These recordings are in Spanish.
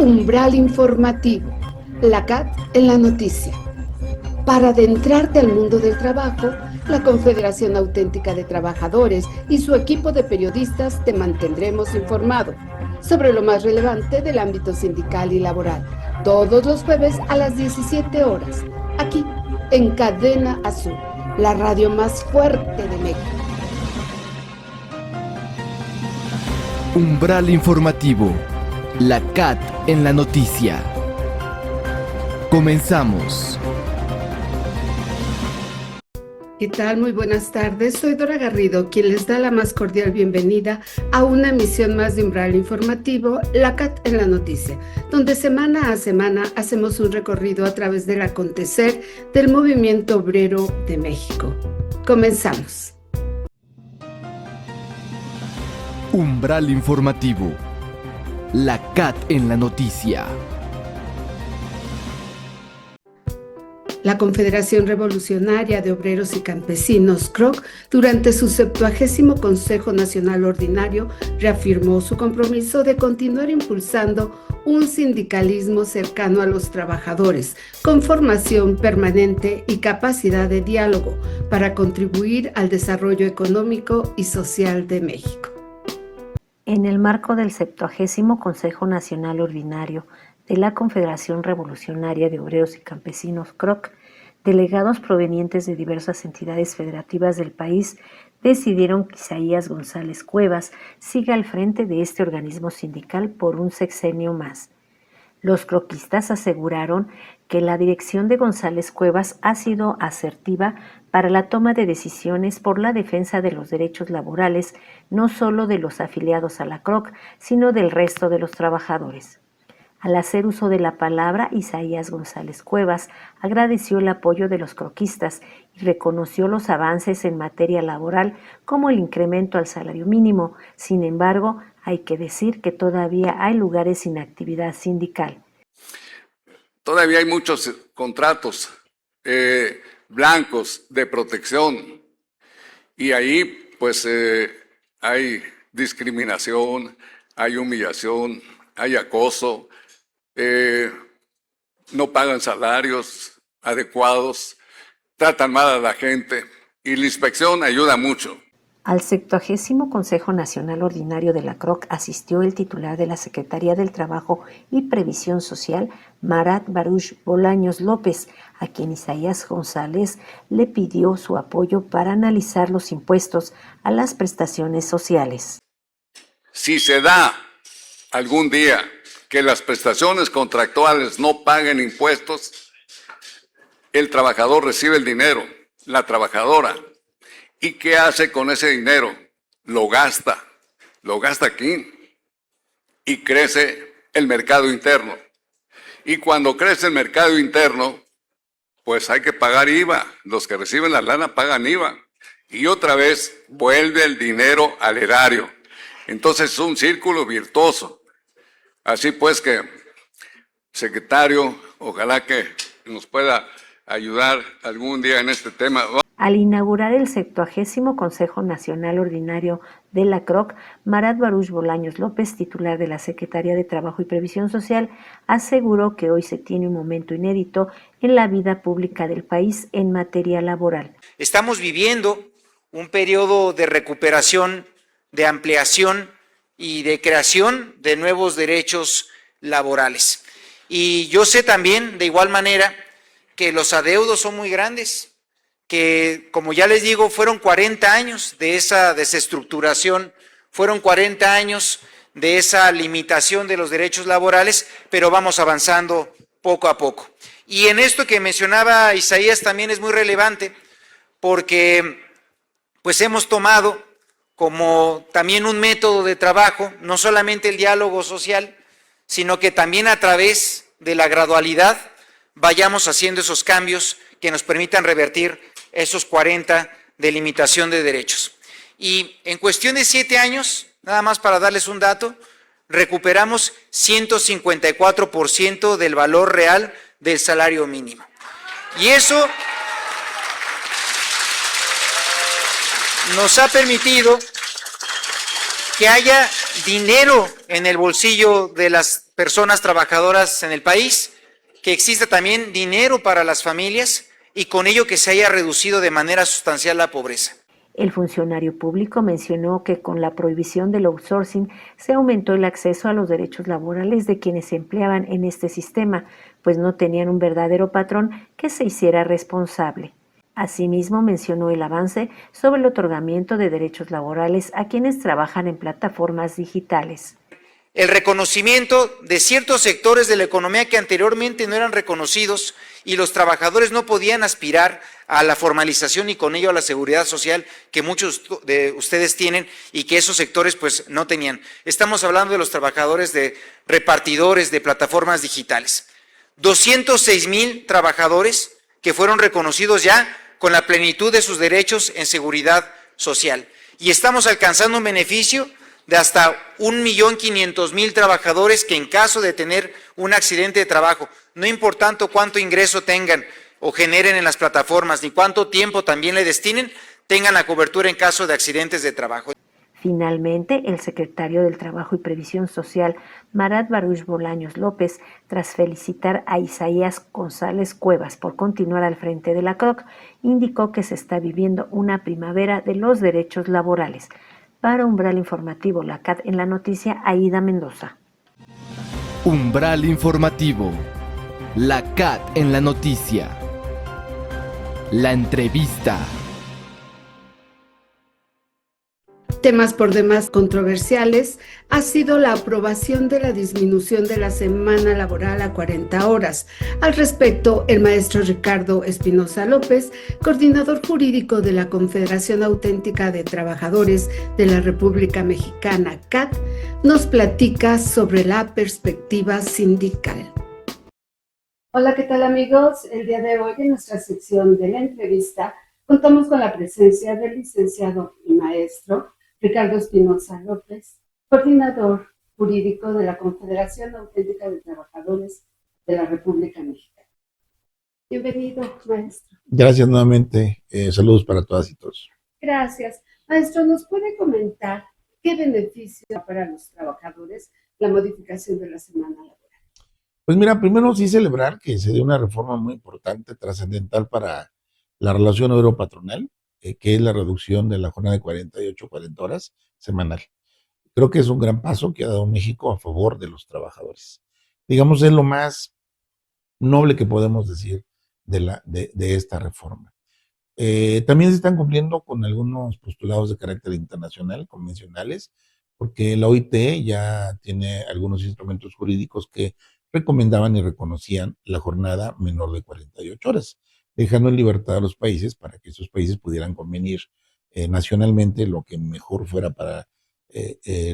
Umbral informativo, la CAT en la noticia. Para adentrarte al mundo del trabajo, la Confederación Auténtica de Trabajadores y su equipo de periodistas te mantendremos informado sobre lo más relevante del ámbito sindical y laboral, todos los jueves a las 17 horas, aquí en Cadena Azul, la radio más fuerte de México. Umbral informativo, la CAT en la noticia. Comenzamos. ¿Qué tal? Muy buenas tardes. Soy Dora Garrido, quien les da la más cordial bienvenida a una emisión más de Umbral Informativo, la CAT en la noticia, donde semana a semana hacemos un recorrido a través del acontecer del movimiento obrero de México. Comenzamos. Umbral informativo, la CAT en la noticia. La Confederación Revolucionaria de Obreros y Campesinos, CROC, durante su 70º Consejo Nacional Ordinario, reafirmó su compromiso de continuar impulsando un sindicalismo cercano a los trabajadores, con formación permanente y capacidad de diálogo para contribuir al desarrollo económico y social de México. En el marco del 70º Consejo Nacional Ordinario de la Confederación Revolucionaria de Obreros y Campesinos, CROC, delegados provenientes de diversas entidades federativas del país decidieron que Isaías González Cuevas siga al frente de este organismo sindical por un sexenio más. Los croquistas aseguraron que la dirección de González Cuevas ha sido asertiva para la toma de decisiones por la defensa de los derechos laborales, no solo de los afiliados a la CROC, sino del resto de los trabajadores. Al hacer uso de la palabra, Isaías González Cuevas agradeció el apoyo de los croquistas y reconoció los avances en materia laboral como el incremento al salario mínimo. Sin embargo, hay que decir que todavía hay lugares sin actividad sindical. Todavía hay muchos contratos blancos de protección y ahí pues hay discriminación, hay humillación, hay acoso. No pagan salarios adecuados, tratan mal a la gente y la inspección ayuda mucho. Al 70º Consejo Nacional Ordinario de la CROC asistió el titular de la Secretaría del Trabajo y Previsión Social, Marat Baruch Bolaños López, a quien Isaías González le pidió su apoyo para analizar los impuestos a las prestaciones sociales. Si se da algún día que las prestaciones contractuales no paguen impuestos, el trabajador recibe el dinero, la trabajadora. ¿Y qué hace con ese dinero? Lo gasta aquí y crece el mercado interno. Y cuando crece el mercado interno, pues hay que pagar IVA. Los que reciben la lana pagan IVA. Y otra vez vuelve el dinero al erario. Entonces es un círculo virtuoso. Así pues que, secretario, ojalá que nos pueda ayudar algún día en este tema. Al inaugurar el 70º Consejo Nacional Ordinario de la CROC, Marat Baruch Bolaños López, titular de la Secretaría de Trabajo y Previsión Social, aseguró que hoy se tiene un momento inédito en la vida pública del país en materia laboral. Estamos viviendo un periodo de recuperación, de ampliación y de creación de nuevos derechos laborales. Y yo sé también, de igual manera, que los adeudos son muy grandes, que, como ya les digo, fueron 40 años de esa desestructuración, fueron 40 años de esa limitación de los derechos laborales, pero vamos avanzando poco a poco. Y en esto que mencionaba Isaías también es muy relevante, porque pues hemos tomado como también un método de trabajo, no solamente el diálogo social, sino que también a través de la gradualidad vayamos haciendo esos cambios que nos permitan revertir esos 40 de limitación de derechos. Y en cuestión de 7 años, nada más para darles un dato, recuperamos 154% del valor real del salario mínimo. Y eso nos ha permitido que haya dinero en el bolsillo de las personas trabajadoras en el país, que exista también dinero para las familias y con ello que se haya reducido de manera sustancial la pobreza. El funcionario público mencionó que con la prohibición del outsourcing se aumentó el acceso a los derechos laborales de quienes se empleaban en este sistema, pues no tenían un verdadero patrón que se hiciera responsable. Asimismo, mencionó el avance sobre el otorgamiento de derechos laborales a quienes trabajan en plataformas digitales. El reconocimiento de ciertos sectores de la economía que anteriormente no eran reconocidos y los trabajadores no podían aspirar a la formalización y con ello a la seguridad social que muchos de ustedes tienen y que esos sectores pues no tenían. Estamos hablando de los trabajadores de repartidores de plataformas digitales. 206,000 trabajadores que fueron reconocidos ya con la plenitud de sus derechos en seguridad social. Y estamos alcanzando un beneficio de hasta 1,500,000 trabajadores que en caso de tener un accidente de trabajo, no importando cuánto ingreso tengan o generen en las plataformas, ni cuánto tiempo también le destinen, tengan la cobertura en caso de accidentes de trabajo. Finalmente, el secretario del Trabajo y Previsión Social, Marat Baruch Bolaños López, tras felicitar a Isaías González Cuevas por continuar al frente de la CROC, indicó que se está viviendo una primavera de los derechos laborales. Para Umbral Informativo, la CAT en la noticia, Aida Mendoza. Umbral Informativo, la CAT en la noticia. La entrevista. Temas por demás controversiales ha sido la aprobación de la disminución de la semana laboral a 40 horas. Al respecto, el maestro Ricardo Espinosa López, coordinador jurídico de la Confederación Auténtica de Trabajadores de la República Mexicana, CAT, nos platica sobre la perspectiva sindical. Hola, ¿qué tal amigos? El día de hoy en nuestra sección de la entrevista contamos con la presencia del licenciado y maestro Ricardo Espinosa López, coordinador jurídico de la Confederación Auténtica de Trabajadores de la República Mexicana. Bienvenido, maestro. Gracias nuevamente. Saludos para todas y todos. Gracias. Maestro, ¿nos puede comentar qué beneficio para los trabajadores la modificación de la semana laboral? Pues mira, primero sí celebrar que se dio una reforma muy importante, trascendental para la relación obrero-patronal, que es la reducción de la jornada de 48 a 40 horas semanal. Creo que es un gran paso que ha dado México a favor de los trabajadores. Digamos, es lo más noble que podemos decir de esta reforma. También se están cumpliendo con algunos postulados de carácter internacional, convencionales, porque la OIT ya tiene algunos instrumentos jurídicos que recomendaban y reconocían la jornada menor de 48 horas, dejando en libertad a los países para que esos países pudieran convenir nacionalmente lo que mejor fuera para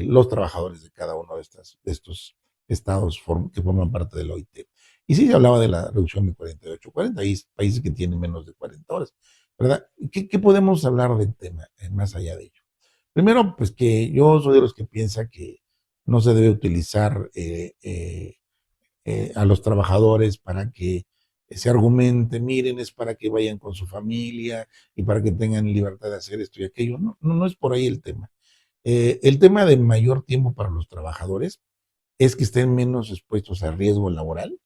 los trabajadores de cada uno de estos estados que forman parte de la OIT. Y sí se hablaba de la reducción de 48 a 40, hay países que tienen menos de 40 horas, ¿verdad? ¿Qué podemos hablar del tema más allá de ello? Primero, pues que yo soy de los que piensa que no se debe utilizar a los trabajadores para que se argumente, miren, es para que vayan con su familia y para que tengan libertad de hacer esto y aquello. No es por ahí el tema. El tema de mayor tiempo para los trabajadores es que estén menos expuestos a riesgo laboral,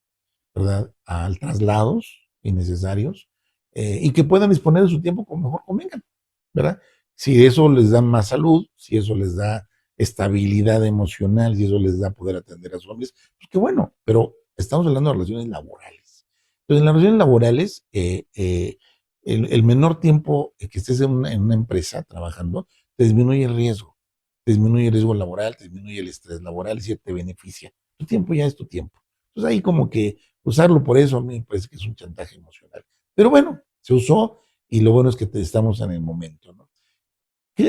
¿verdad? A traslados innecesarios y que puedan disponer de su tiempo como mejor convengan, ¿verdad? Si eso les da más salud, si eso les da estabilidad emocional, si eso les da poder atender a sus familias, pues qué bueno, pero estamos hablando de relaciones laborales. Entonces, en las relaciones laborales, el menor tiempo que estés en una empresa trabajando, te disminuye el riesgo laboral, te disminuye el estrés laboral y te beneficia. Tu tiempo ya es tu tiempo. Entonces, ahí como que usarlo por eso a mí me parece que es un chantaje emocional. Pero bueno, se usó y lo bueno es que estamos en el momento, ¿no? ¿Qué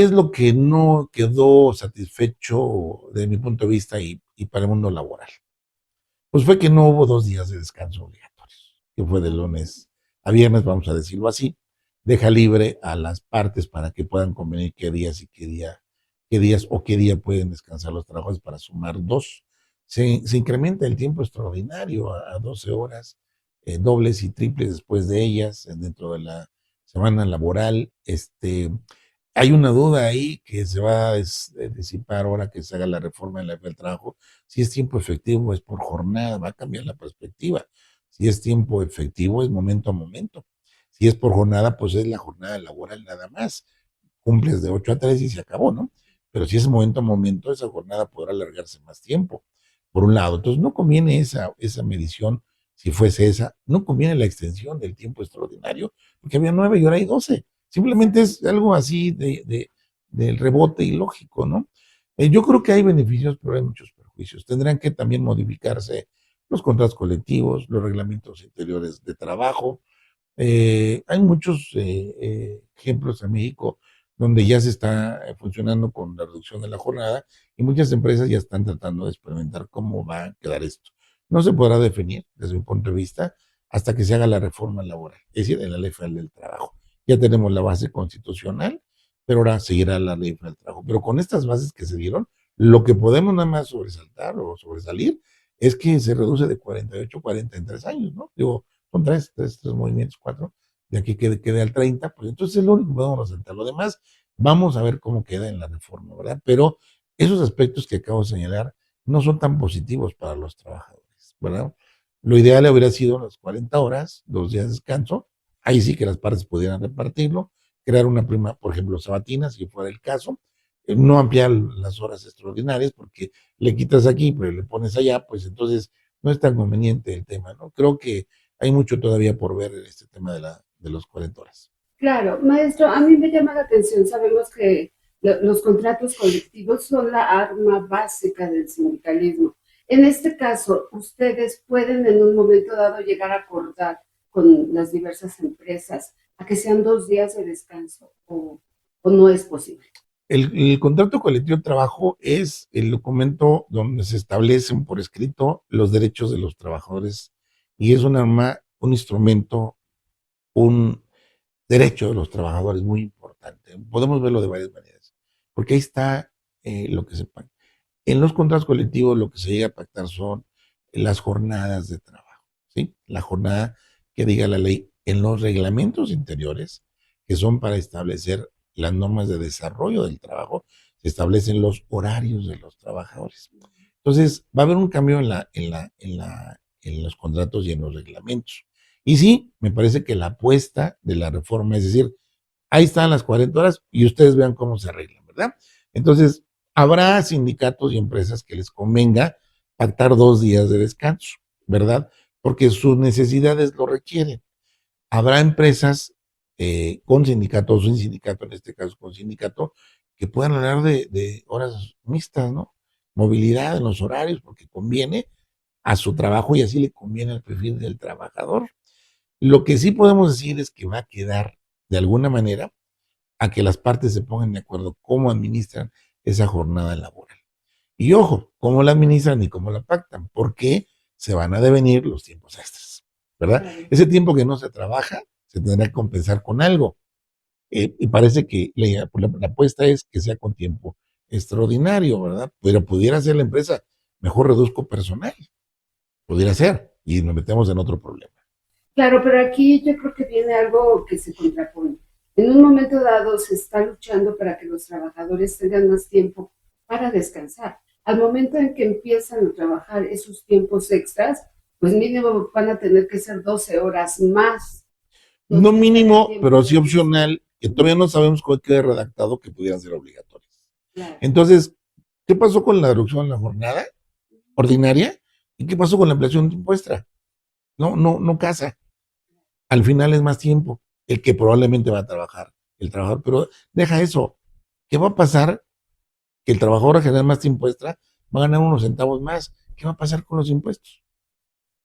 es lo que no quedó satisfecho desde mi punto de vista y para el mundo laboral? Pues fue que no hubo 2 días de descanso obligatorios, que fue de lunes a viernes, vamos a decirlo así. Deja libre a las partes para que puedan convenir qué días o qué día pueden descansar los trabajadores para sumar 2. Se incrementa el tiempo extraordinario a 12 horas, dobles y triples después de ellas, dentro de la semana laboral. Hay una duda ahí que se va a disipar ahora que se haga la reforma en la ley del trabajo. Si es tiempo efectivo o es por jornada, va a cambiar la perspectiva. Si es tiempo efectivo es momento a momento. Si es por jornada, pues es la jornada laboral nada más. Cumples de 8 a 3 y se acabó, ¿no? Pero si es momento a momento, esa jornada podrá alargarse más tiempo, por un lado. Entonces no conviene esa medición, si fuese esa, no conviene la extensión del tiempo extraordinario, porque había 9 y ahora hay 12. Simplemente es algo así del rebote ilógico, ¿no? Yo creo que hay beneficios, pero hay muchos perjuicios. Tendrán que también modificarse los contratos colectivos, los reglamentos interiores de trabajo. Hay muchos ejemplos en México donde ya se está funcionando con la reducción de la jornada y muchas empresas ya están tratando de experimentar cómo va a quedar esto. No se podrá definir desde mi punto de vista hasta que se haga la reforma laboral, es decir, en la Ley Federal del Trabajo. Ya tenemos la base constitucional, pero ahora seguirá la Ley Federal del Trabajo. Pero con estas bases que se dieron, lo que podemos nada más sobresaltar o sobresalir es que se reduce de 48 a 43 años, ¿no? Digo, son tres movimientos, cuatro, de aquí quede al 30, pues entonces es lo único que podemos resaltar. Lo demás, vamos a ver cómo queda en la reforma, ¿verdad? Pero esos aspectos que acabo de señalar no son tan positivos para los trabajadores, ¿verdad? Lo ideal hubiera sido las 40 horas, 2 días de descanso, ahí sí que las partes pudieran repartirlo, crear una prima, por ejemplo, sabatina, si fuera el caso, no ampliar las horas extraordinarias, porque le quitas aquí, pero le pones allá, pues entonces no es tan conveniente el tema, ¿no? Creo que hay mucho todavía por ver en este tema de los 40 horas. Claro, maestro, a mí me llama la atención, sabemos que los contratos colectivos son la arma básica del sindicalismo. En este caso, ustedes pueden en un momento dado llegar a acordar con las diversas empresas a que sean 2 días de descanso o no es posible. El contrato colectivo de trabajo es el documento donde se establecen por escrito los derechos de los trabajadores y es un arma, un instrumento, un derecho de los trabajadores muy importante. Podemos verlo de varias maneras, porque ahí está lo que se paga. En los contratos colectivos lo que se llega a pactar son las jornadas de trabajo, ¿sí? La jornada que diga la ley en los reglamentos interiores, que son para establecer las normas de desarrollo del trabajo, se establecen los horarios de los trabajadores. Entonces, va a haber un cambio en los contratos y en los reglamentos. Y sí, me parece que la apuesta de la reforma, es decir, ahí están las 40 horas y ustedes vean cómo se arreglan, ¿verdad? Entonces, habrá sindicatos y empresas que les convenga pactar 2 días de descanso, ¿verdad? Porque sus necesidades lo requieren. Habrá empresas con sindicato o sin sindicato, en este caso con sindicato, que puedan hablar de horas mixtas, ¿no? Movilidad en los horarios, porque conviene a su trabajo y así le conviene al perfil del trabajador. Lo que sí podemos decir es que va a quedar de alguna manera a que las partes se pongan de acuerdo cómo administran esa jornada laboral. Y ojo, cómo la administran y cómo la pactan, porque se van a devenir los tiempos extras, ¿verdad? Ese tiempo que no se trabaja se tendrá que compensar con algo. Y parece que la apuesta es que sea con tiempo extraordinario, ¿verdad? Pero pudiera ser la empresa, mejor reduzco personal, pudiera ser, y nos metemos en otro problema. Claro, pero aquí yo creo que viene algo que se contrapone. En un momento dado se está luchando para que los trabajadores tengan más tiempo para descansar. Al momento en que empiezan a trabajar esos tiempos extras, pues mínimo van a tener que ser 12 horas más. No mínimo, pero sí opcional, que todavía no sabemos cuál quede redactado que pudieran ser obligatorios. Claro. Entonces, ¿qué pasó con la reducción de la jornada ordinaria? ¿Y qué pasó con la ampliación de tiempo extra? No casa. Al final es más tiempo el que probablemente va a trabajar el trabajador, pero deja eso. ¿Qué va a pasar? Que el trabajador a generar más tiempo extra va a ganar unos centavos más. ¿Qué va a pasar con los impuestos?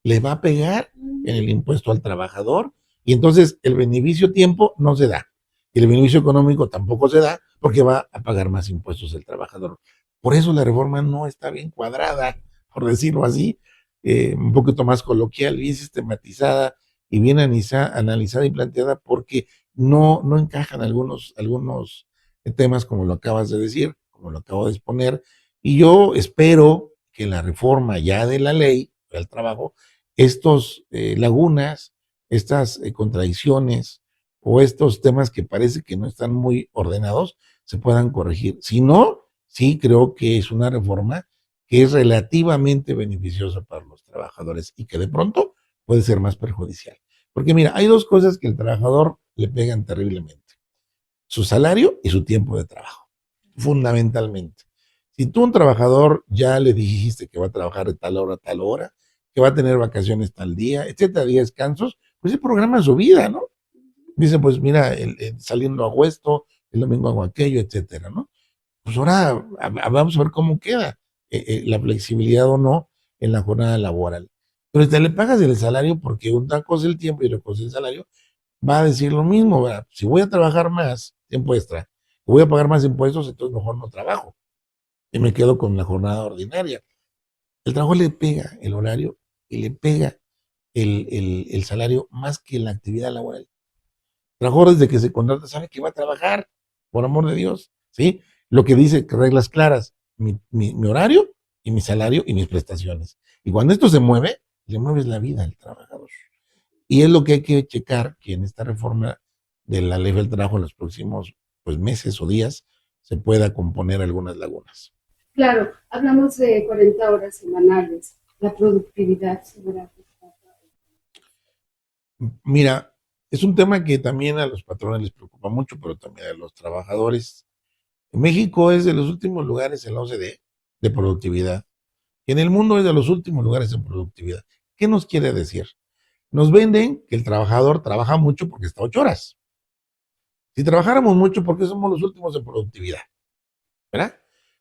Le va a pegar en el impuesto al trabajador y entonces el beneficio tiempo no se da. Y el beneficio económico tampoco se da porque va a pagar más impuestos el trabajador. Por eso la reforma no está bien cuadrada, por decirlo así, un poquito más coloquial, bien sistematizada y bien analizada y planteada porque no encajan algunos temas como lo acabas de decir, como lo acabo de exponer. Y yo espero que la reforma ya de la ley del trabajo, estos lagunas, estas contradicciones o estos temas que parece que no están muy ordenados se puedan corregir. Si no, sí creo que es una reforma que es relativamente beneficiosa para los trabajadores y que de pronto puede ser más perjudicial. Porque mira, hay dos cosas que al trabajador le pegan terriblemente: su salario y su tiempo de trabajo, fundamentalmente. Si tú a un trabajador ya le dijiste que va a trabajar de tal hora a tal hora, que va a tener vacaciones tal día, etcétera, día descansos, pues se programa su vida, ¿no? Dice, pues mira, saliendo hago esto, el domingo hago aquello, etcétera, ¿no? Pues ahora vamos a ver cómo queda la flexibilidad o no en la jornada laboral. Pero si te le pagas el salario, porque una cosa es el tiempo y otra cosa es el salario, va a decir lo mismo, ¿verdad? Si voy a trabajar más tiempo extra, voy a pagar más impuestos, entonces mejor no trabajo y me quedo con la jornada ordinaria. El trabajo le pega el horario y le pega el salario más que la actividad laboral. El trabajador desde que se contrata sabe que va a trabajar, por amor de Dios, ¿sí? Lo que dice, que reglas claras, mi horario y mi salario y mis prestaciones. Y cuando esto se mueve, le mueves la vida al trabajador. Y es lo que hay que checar, que en esta reforma de la ley del trabajo en los próximos pues, meses o días se pueda componer algunas lagunas. Claro, hablamos de 40 horas semanales, la productividad segura. Mira, es un tema que también a los patrones les preocupa mucho, pero también a los trabajadores. México es de los últimos lugares en la OCDE de productividad. Y en el mundo es de los últimos lugares en productividad. ¿Qué nos quiere decir? Nos venden que el trabajador trabaja mucho porque está 8 horas. Si trabajáramos mucho, ¿por qué somos los últimos en productividad? ¿Verdad?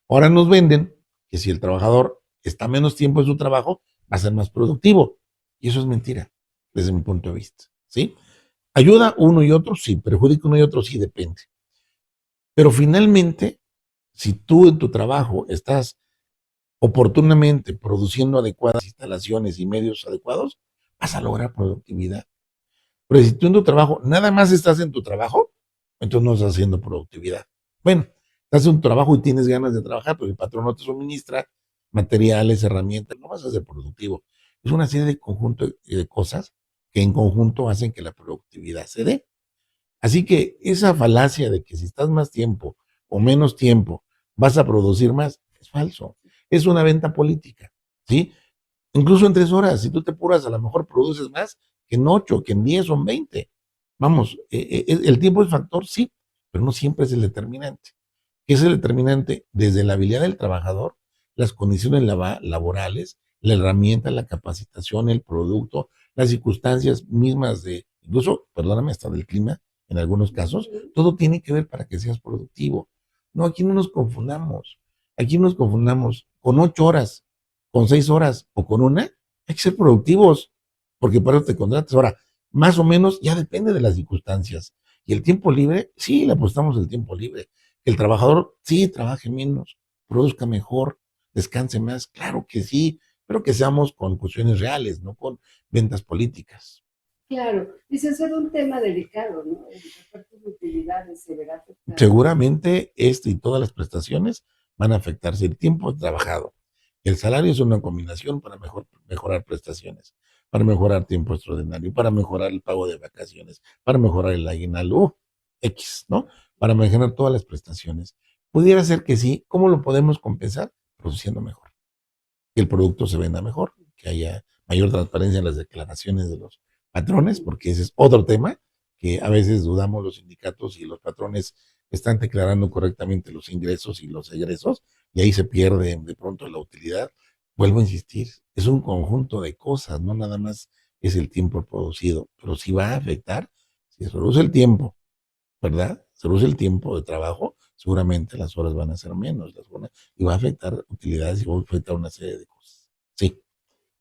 Ahora nos venden que si el trabajador está menos tiempo en su trabajo, va a ser más productivo. Y eso es mentira, desde mi punto de vista. ¿Sí? ¿Ayuda uno y otro? Sí. ¿Perjudica uno y otro? Sí, depende. Pero finalmente, si tú en tu trabajo estás oportunamente produciendo adecuadas instalaciones y medios adecuados, vas a lograr productividad. Pero si tú en tu trabajo nada más estás en tu trabajo, entonces no estás haciendo productividad. Bueno, estás en tu trabajo y tienes ganas de trabajar, pero el patrón no te suministra materiales, herramientas, no vas a ser productivo. Es una serie de conjunto de cosas que en conjunto hacen que la productividad se dé. Así que esa falacia de que si estás más tiempo o menos tiempo vas a producir más, es falso. Es una venta política, ¿sí? Incluso en 3 horas, si tú te apuras, a lo mejor produces más que en 8, que en 10 o en 20. Vamos, el tiempo es factor, sí, pero no siempre es el determinante. ¿Qué es el determinante? Desde la habilidad del trabajador, las condiciones laborales, la herramienta, la capacitación, el producto, las circunstancias mismas de, incluso, perdóname, hasta del clima, en algunos casos, todo tiene que ver para que seas productivo. No, aquí no nos confundamos. Aquí no nos confundamos. Con 8 horas, con 6 horas o con una, hay que ser productivos, porque para eso te contratas. Ahora, más o menos ya depende de las circunstancias. Y el tiempo libre, sí, le apostamos el tiempo libre. Que el trabajador, sí, trabaje menos, produzca mejor, descanse más, claro que sí, pero que seamos con cuestiones reales, no con ventas políticas. Claro, dice ser un tema delicado, ¿no? El reparto de utilidades se verá afectado. Seguramente este y todas las prestaciones van a afectarse. El tiempo trabajado, el salario es una combinación para mejorar prestaciones, para mejorar tiempo extraordinario, para mejorar el pago de vacaciones, para mejorar el aguinaldo, X, ¿no? Para mejorar todas las prestaciones. Pudiera ser que sí. ¿Cómo lo podemos compensar? Produciendo mejor, que el producto se venda mejor, que haya mayor transparencia en las declaraciones de los patrones, porque ese es otro tema que a veces dudamos los sindicatos y los patrones están declarando correctamente los ingresos y los egresos, y ahí se pierde de pronto la utilidad. Vuelvo a insistir, es un conjunto de cosas, no nada más es el tiempo producido, pero si va a afectar, si se reduce el tiempo, ¿verdad? Se reduce el tiempo de trabajo, seguramente las horas van a ser menos, y va a afectar utilidades y va a afectar una serie de cosas. Sí,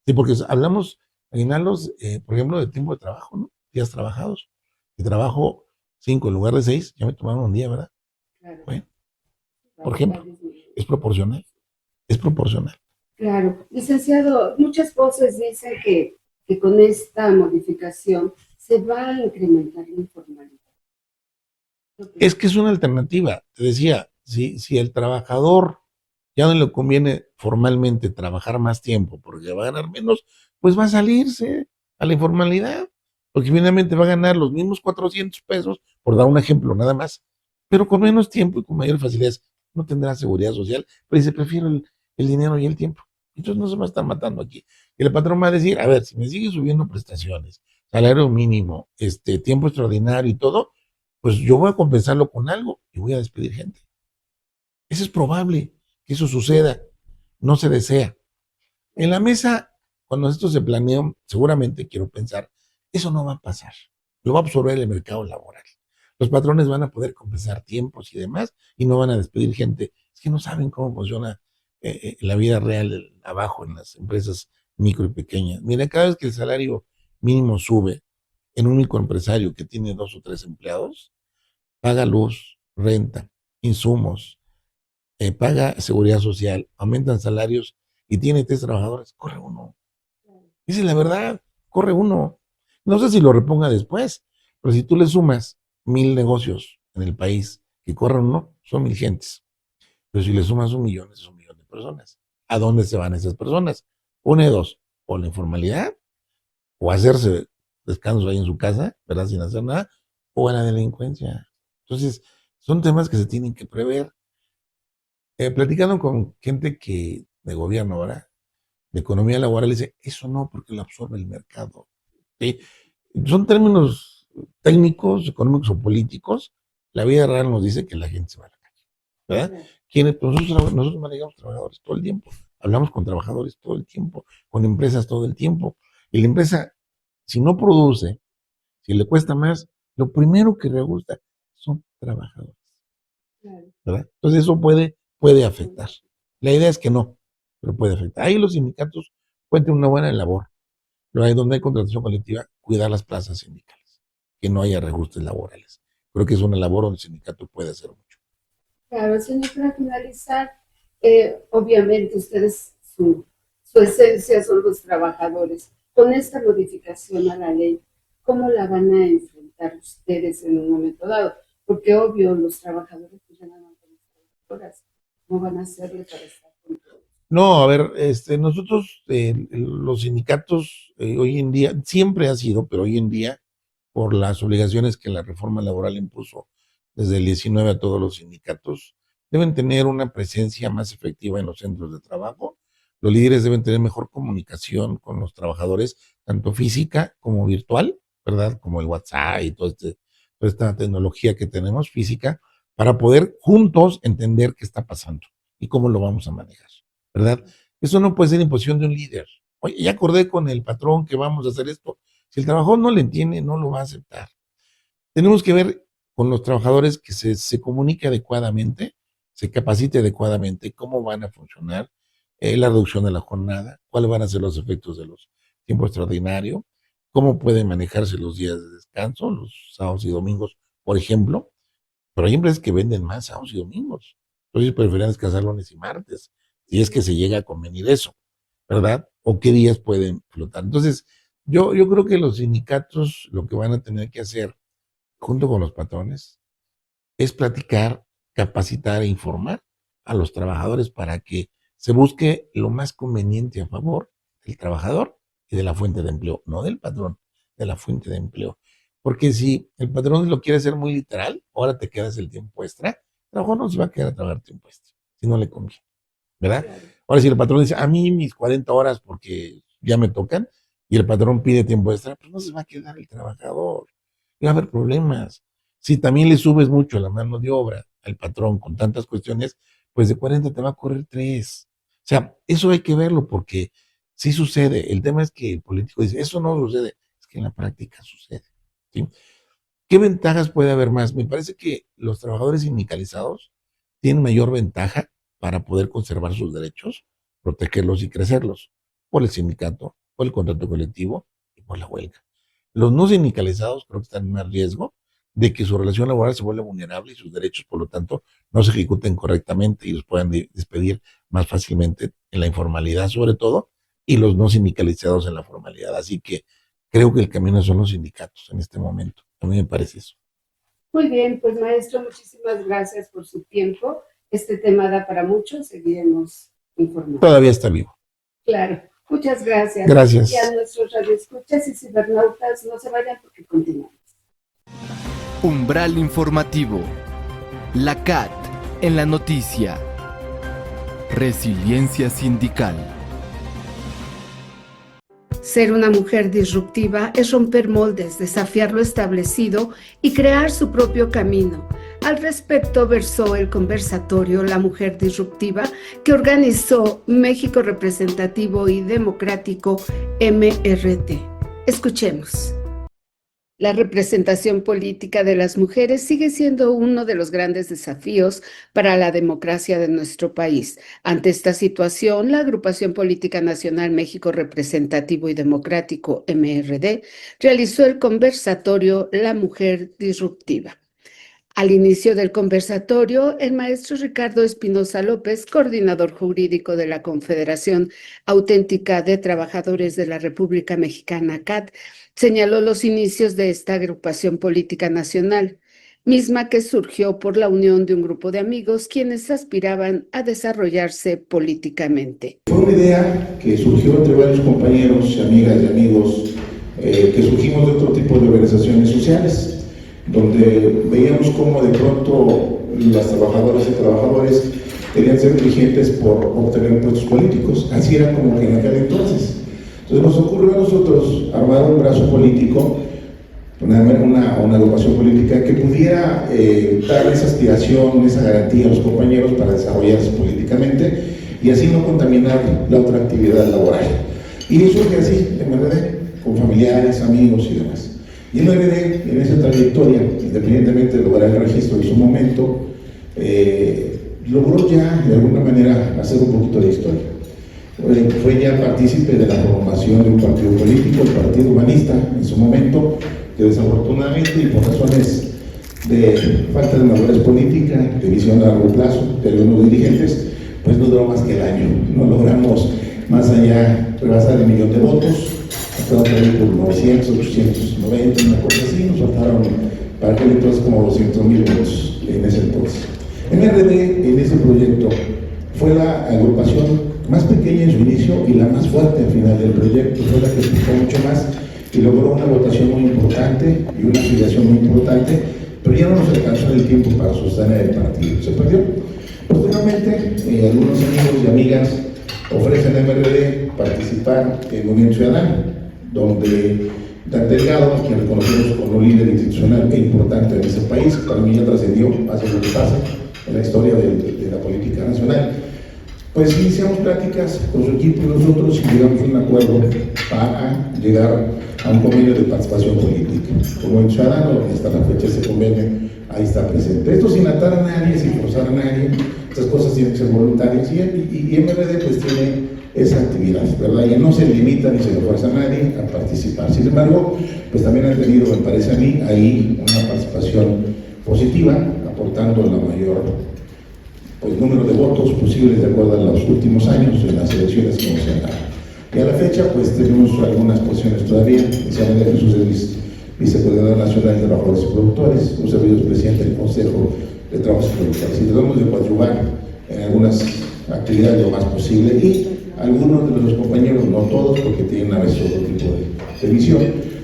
sí, porque hablamos, aguinaldos, por ejemplo, de tiempo de trabajo, ¿no? Días trabajados. Si trabajo 5 en lugar de 6, ya me tomaron un día, ¿verdad? Claro. Bueno, por ejemplo, es proporcional, es proporcional. Claro, licenciado, muchas voces dicen que con esta modificación se va a incrementar la informalidad. Es que es una alternativa. Te decía, si el trabajador ya no le conviene formalmente trabajar más tiempo porque va a ganar menos, pues va a salirse a la informalidad. porque finalmente va a ganar los mismos 400 pesos, por dar un ejemplo nada más, pero con menos tiempo y con mayores facilidades. No tendrá seguridad social, pero dice, prefiero el dinero y el tiempo. Entonces no se va a estar matando aquí. Y el patrón va a decir, a ver, si me sigue subiendo prestaciones, salario mínimo, tiempo extraordinario y todo, pues yo voy a compensarlo con algo y voy a despedir gente. Eso es probable que eso suceda, no se desea. En la mesa, cuando esto se planeó, seguramente quiero pensar, eso no va a pasar. Lo va a absorber el mercado laboral. Los patrones van a poder compensar tiempos y demás y no van a despedir gente. Es que no saben cómo funciona la vida real abajo en las empresas micro y pequeñas. Mira, cada vez que el salario mínimo sube en un microempresario que tiene 2 o 3 empleados, paga luz, renta, insumos, paga seguridad social, aumentan salarios y tiene 3 trabajadores, corre uno. Esa es la verdad, corre uno. No sé si lo reponga después, pero si tú le sumas 1,000 negocios en el país que corran uno, son 1,000 gentes. Pero si le sumas 1 millón, es 1 millón de personas. ¿A dónde se van esas personas? Una de dos, o la informalidad, o hacerse descanso ahí en su casa, ¿verdad? Sin hacer nada, o a la delincuencia. Entonces, son temas que se tienen que prever. Platicando con gente que de gobierno, ¿verdad? De economía laboral, dice, eso no, porque lo absorbe el mercado. ¿Sí? Son términos técnicos, económicos o políticos. La vida real nos dice que la gente se va a la calle, ¿verdad? ¿Quiénes? Pues nosotros manejamos trabajadores todo el tiempo, hablamos con trabajadores todo el tiempo, con empresas todo el tiempo. Y la empresa, si no produce, si le cuesta más, lo primero que le gusta son trabajadores, ¿verdad? Entonces eso puede afectar. La idea es que no, pero puede afectar. Ahí los sindicatos cuentan una buena labor. Pero ahí donde hay contratación colectiva, cuidar las plazas sindicales, que no haya reajustes laborales. Creo que es una labor donde el sindicato puede hacer mucho. Claro, señor, para finalizar, obviamente ustedes, su esencia son los trabajadores. Con esta modificación a la ley, ¿cómo la van a enfrentar ustedes en un momento dado? Porque obvio, los trabajadores pues ya no van a tener horas. ¿Cómo van a hacerle para estar con todo? No, a ver, nosotros, los sindicatos, hoy en día, siempre ha sido, pero hoy en día, por las obligaciones que la reforma laboral impuso desde el 19 a todos los sindicatos, deben tener una presencia más efectiva en los centros de trabajo. Los líderes deben tener mejor comunicación con los trabajadores, tanto física como virtual, ¿verdad? Como el WhatsApp y toda esta tecnología que tenemos física, para poder juntos entender qué está pasando y cómo lo vamos a manejar, ¿verdad? Eso no puede ser imposición de un líder. Oye, ya acordé con el patrón que vamos a hacer esto. Si el trabajador no le entiende, no lo va a aceptar. Tenemos que ver con los trabajadores que se comunique adecuadamente, se capacite adecuadamente, cómo van a funcionar, la reducción de la jornada, cuáles van a ser los efectos de los tiempos extraordinarios, cómo pueden manejarse los días de descanso, los sábados y domingos, por ejemplo. Pero hay empresas que venden más sábados y domingos. Entonces prefieren descansar lunes y martes, si es que se llega a convenir eso, ¿verdad? O qué días pueden flotar. Entonces, yo creo que los sindicatos lo que van a tener que hacer, junto con los patrones, es platicar, capacitar e informar a los trabajadores para que se busque lo más conveniente a favor del trabajador y de la fuente de empleo, no del patrón, de la fuente de empleo. Porque si el patrón lo quiere hacer muy literal, ahora te quedas el tiempo extra, el trabajador no se va a quedar a trabajar tiempo extra, si no le conviene, ¿verdad? Ahora si el patrón dice, a mí mis 40 horas porque ya me tocan, y el patrón pide tiempo extra, pues no se va a quedar el trabajador, y va a haber problemas. Si también le subes mucho la mano de obra al patrón con tantas cuestiones, pues de 40 te va a correr 3. O sea, eso hay que verlo porque sí sucede. El tema es que el político dice, eso no sucede. Es que en la práctica sucede. ¿Sí? ¿Qué ventajas puede haber más? Me parece que los trabajadores sindicalizados tienen mayor ventaja para poder conservar sus derechos, protegerlos y crecerlos por el sindicato, por el contrato colectivo y por la huelga. Los no sindicalizados creo que están en más riesgo de que su relación laboral se vuelva vulnerable y sus derechos, por lo tanto, no se ejecuten correctamente y los puedan despedir más fácilmente en la informalidad, sobre todo, y los no sindicalizados en la formalidad. Así que creo que el camino son los sindicatos en este momento. A mí me parece eso. Muy bien, pues maestro, muchísimas gracias por su tiempo. Este tema da para mucho, seguiremos informando. Todavía está vivo. Claro. Muchas gracias. Gracias. Y a nuestros radioescuchas y cibernautas, no se vayan porque continuamos. Umbral informativo. La CAT en la noticia. Resiliencia sindical. Ser una mujer disruptiva es romper moldes, desafiar lo establecido y crear su propio camino. Al respecto versó el conversatorio La Mujer Disruptiva que organizó México Representativo y Democrático MRD. Escuchemos. La representación política de las mujeres sigue siendo uno de los grandes desafíos para la democracia de nuestro país. Ante esta situación, la Agrupación Política Nacional México Representativo y Democrático MRD realizó el conversatorio La Mujer Disruptiva. Al inicio del conversatorio, el maestro Ricardo Espinosa López, coordinador jurídico de la Confederación Auténtica de Trabajadores de la República Mexicana, CAT, señaló los inicios de esta agrupación política nacional, misma que surgió por la unión de un grupo de amigos quienes aspiraban a desarrollarse políticamente. Fue una idea que surgió entre varios compañeros y amigas y amigos que surgimos de otro tipo de organizaciones sociales, donde veíamos cómo de pronto las trabajadoras y trabajadores querían ser dirigentes por obtener puestos políticos. Así era como que en aquel entonces. Entonces nos ocurrió a nosotros armar un brazo político, una agrupación política que pudiera dar esa aspiración, esa garantía a los compañeros para desarrollarse políticamente y así no contaminar la otra actividad laboral. Y surge así, en MRD, con familiares, amigos y demás. Y MRD, en esa trayectoria, independientemente de lograr el registro en su momento, logró ya de alguna manera hacer un poquito de historia. Fue ya partícipe de la formación de un partido político, el Partido Humanista, en su momento, que desafortunadamente y por razones de falta de madurez política, de visión a largo plazo de algunos dirigentes, pues no duró más que el año. No logramos más allá rebasar el 1.000.000 de votos, estamos ahí por 900, 890, una cosa así, nos faltaron para aquel entonces como 200.000 votos en ese entonces. MRD en ese proyecto fue la agrupación más pequeña en su inicio y la más fuerte al final del proyecto, fue la que explicó mucho más y logró una votación muy importante y una afiliación muy importante, pero ya no nos alcanzó el tiempo para sostener el partido, se perdió. Posteriormente, algunos amigos y amigas ofrecen a MRD participar en Movimiento Ciudadano, donde Dan Delgado, quien reconocemos como un líder institucional e importante en ese país, para mí ya trascendió, pase lo que pase, en la historia de la política nacional. Pues iniciamos pláticas con su equipo y nosotros y llegamos a un acuerdo para llegar a un convenio de participación política. Como en Ciudadano, hasta la fecha ese convenio ahí está presente. Esto sin atar a nadie, sin forzar a nadie, estas cosas tienen que ser voluntarias y MRD pues tiene esa actividad, ¿verdad? Y no se limita ni se le fuerza a nadie a participar. Sin embargo, pues también han tenido, me parece a mí, ahí una participación positiva, aportando la mayor número de votos posibles de acuerdo a los últimos años en las elecciones que hemos ganado. Y a la fecha, pues tenemos algunas posiciones todavía, especialmente Jesús es vicecoordinador nacional de trabajadores y productores, un servidor presidente del Consejo de Trabajos y Productores. Y tratamos de coadyuvar en algunas actividades lo más posible y algunos de nuestros compañeros, no todos, porque tienen a veces otro tipo de visión,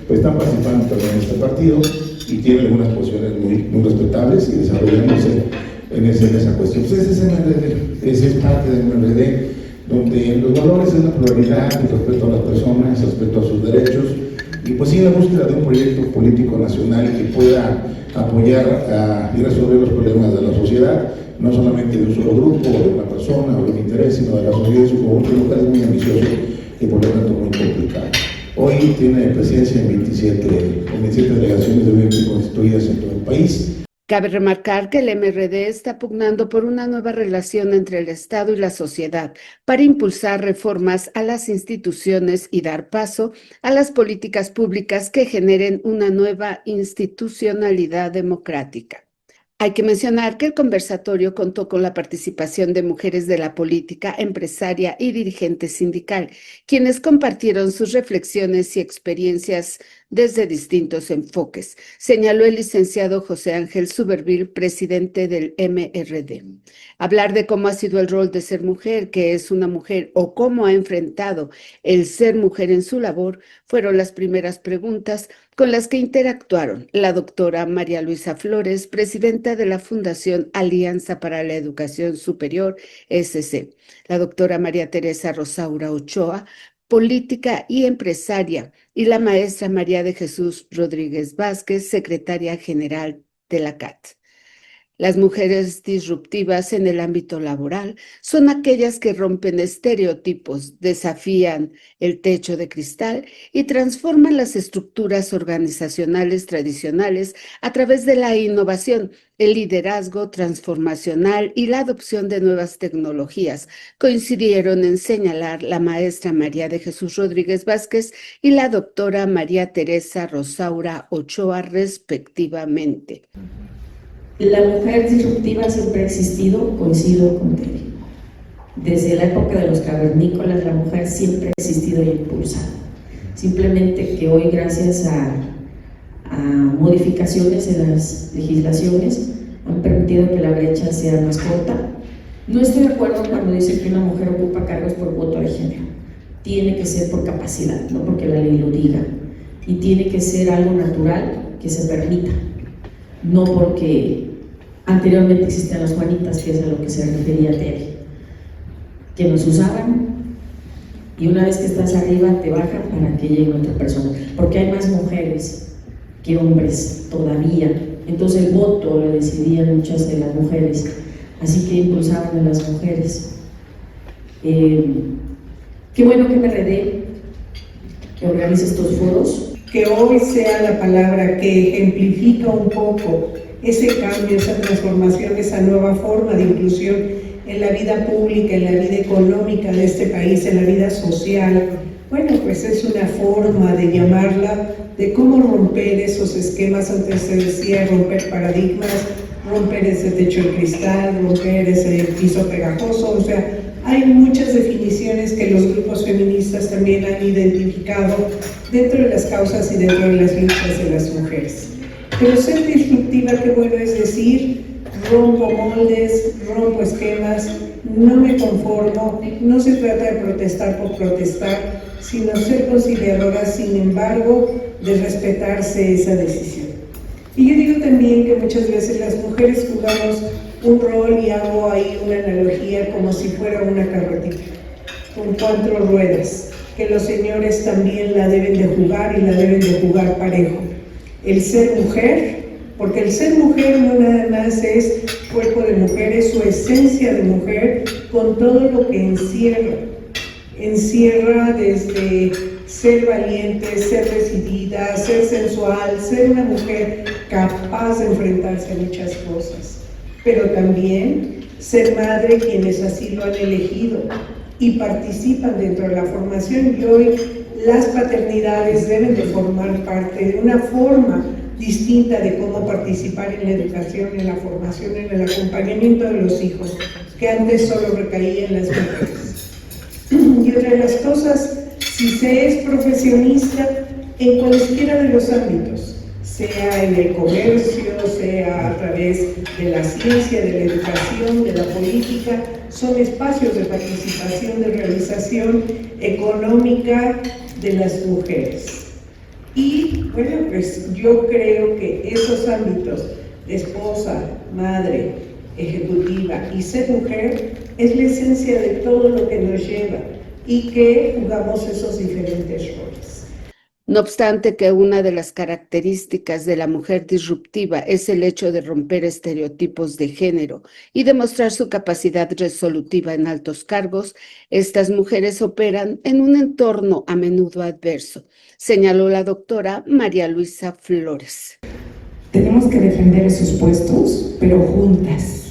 pues están participando también en este partido y tienen algunas posiciones muy respetables y desarrollándose en esa cuestión. Pues ese es MRD, ese es parte del MRD, donde los valores es la pluralidad, el respeto a las personas, el respeto a sus derechos, y pues sí la búsqueda de un proyecto político nacional que pueda apoyar y resolver los problemas de la sociedad, no solamente de un solo grupo, o de una persona, o de un interés, sino de la sociedad en su conjunto, lo cual es muy ambicioso y por lo tanto muy complicado. Hoy tiene presidencia en 27 delegaciones de gobierno constituidas en todo el país. Cabe remarcar que el MRD está pugnando por una nueva relación entre el Estado y la sociedad para impulsar reformas a las instituciones y dar paso a las políticas públicas que generen una nueva institucionalidad democrática. Hay que mencionar que el conversatorio contó con la participación de mujeres de la política, empresaria y dirigente sindical, quienes compartieron sus reflexiones y experiencias desde distintos enfoques, señaló el licenciado José Ángel Suberville, presidente del MRD. Hablar de cómo ha sido el rol de ser mujer, qué es una mujer o cómo ha enfrentado el ser mujer en su labor, fueron las primeras preguntas con las que interactuaron la doctora María Luisa Flores, presidenta de la Fundación Alianza para la Educación Superior, SC, la doctora María Teresa Rosaura Ochoa, política y empresaria, y la maestra María de Jesús Rodríguez Vázquez, secretaria general de la CAT. Las mujeres disruptivas en el ámbito laboral son aquellas que rompen estereotipos, desafían el techo de cristal y transforman las estructuras organizacionales tradicionales a través de la innovación, el liderazgo transformacional y la adopción de nuevas tecnologías, coincidieron en señalar la maestra María de Jesús Rodríguez Vázquez y la doctora María Teresa Rosaura Ochoa, respectivamente. La mujer disruptiva siempre ha existido, coincido con Terry. Desde la época de los cavernícolas, la mujer siempre ha existido y impulsado. Simplemente que hoy, gracias a modificaciones en las legislaciones, han permitido que la brecha sea más corta. No estoy de acuerdo cuando dicen que una mujer ocupa cargos por voto de género. Tiene que ser por capacidad, no porque la ley lo diga. Y tiene que ser algo natural que se permita, no porque anteriormente existían las Juanitas, que es a lo que se refería Terry, que nos usaban y una vez que estás arriba te bajan para que llegue otra persona, porque hay más mujeres que hombres todavía, entonces el voto lo decidían muchas de las mujeres, así que impulsaban a las mujeres. Qué bueno que MRD que organice estos foros, que hoy sea la palabra que ejemplifica un poco ese cambio, esa transformación, esa nueva forma de inclusión en la vida pública, en la vida económica de este país, en la vida social. Bueno, pues es una forma de llamarla, de cómo romper esos esquemas, antes se decía romper paradigmas, romper ese techo de cristal, romper ese piso pegajoso, o sea, hay muchas definiciones que los grupos feministas también han identificado dentro de las causas y dentro de las luchas de las mujeres. Pero ser disruptiva, qué bueno es decir, rompo moldes, rompo esquemas, no me conformo, no se trata de protestar por protestar, sino ser conciliadora, sin embargo, de respetarse esa decisión. Y yo digo también que muchas veces las mujeres jugamos un rol, y hago ahí una analogía como si fuera una carretilla, con 4 ruedas, que los señores también la deben de jugar y la deben de jugar parejo. El ser mujer, porque el ser mujer no nada más es cuerpo de mujer, es su esencia de mujer con todo lo que encierra desde ser valiente, ser decidida, ser sensual, ser una mujer capaz de enfrentarse a muchas cosas, pero también ser madre quienes así lo han elegido y participan dentro de la formación, y hoy las paternidades deben de formar parte de una forma distinta de cómo participar en la educación, en la formación, en el acompañamiento de los hijos, que antes solo recaía en las mujeres. Y otra de las cosas, si se es profesionista en cualquiera de los ámbitos, sea en el comercio, sea a través de la ciencia, de la educación, de la política, son espacios de participación, de realización económica de las mujeres. Y bueno, pues yo creo que esos ámbitos, esposa, madre, ejecutiva y ser mujer, es la esencia de todo lo que nos lleva y que jugamos esos diferentes roles. No obstante que una de las características de la mujer disruptiva es el hecho de romper estereotipos de género y demostrar su capacidad resolutiva en altos cargos, estas mujeres operan en un entorno a menudo adverso, señaló la doctora María Luisa Flores. Tenemos que defender esos puestos, pero juntas,